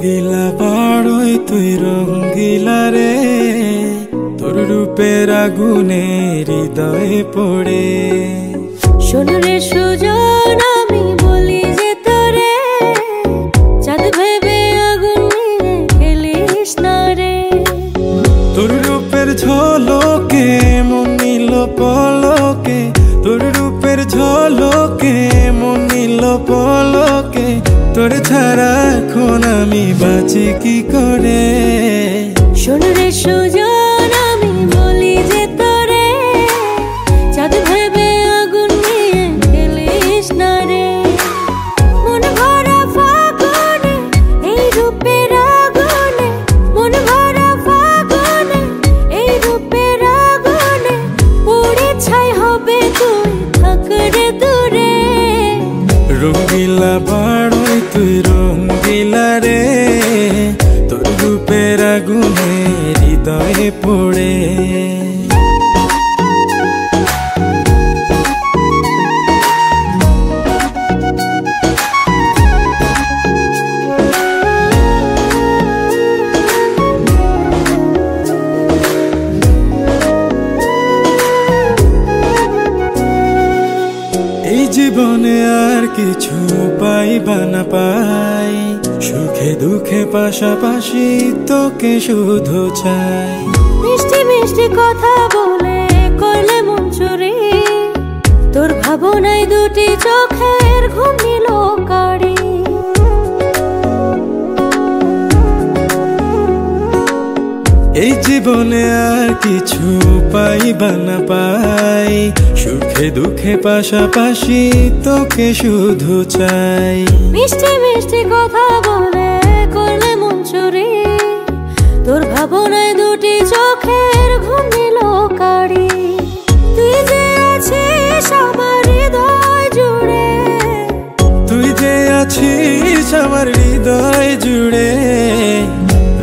রঙ্গিলা বাড়ই তুই রঙ্গিলা রে, তোর রূপের আগুনে হৃদয়ে পড়ে। শোন রে সুজন, আমি বলি যে তোরে, চাঁদ ভেবে আগুন নিয়ে খেলিস না রে। তোর রূপের ঝলকে মন নিল পলকে, তোর রূপের ঝলকে মন নিল পলকে, তোর ছাড়া এখন আমি বাঁচি কি করে। শোন রে সুজন, আমি বলি যে তোরে, চাঁদ ভেবে আগুন নিয়ে খেলিস না রে। মন ভরা ফাগুনে এই রূপের আগুনে, মন ভরা ফাগুনে এই রূপের আগুনে, পুড়ে ছাই হবে তুই থাক রে দূরে। রঙ্গিলা বাড়ই তুই রঙ্গিলা রে, তোর রূপের আগুনে হৃদয়ে পড়ে। এই জীবনে আর কিছু পাইবা না পাই, সুখে দুঃখে পাশাপাশি তোকে শুধু চাই। মিষ্টি মিষ্টি কথা বলে করলে মন চুরি, তোর ভাবনায় দুটি চোখের ঘুম নিল কাড়ি। এই জীবনে আর কিছু পাইবা না পাই, সুখে দুঃখে পাশাপাশি তোকে শুধু চাই। মিষ্টি মিষ্টি কথা বলে করলে মন চুরি, তোর ভাবনায় দুটি চোখের ঘুম নিল কাড়ি। তুই যে আছিস আমার হৃদয় জুড়ে, তুই যে আছিস আমার হৃদয় জুড়ে।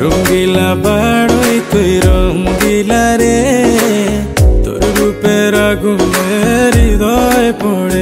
রঙ্গিলা বাড়ই তুই রঙ্গিলা রে, তোর রূপের আগুনে হৃদয় পড়ে।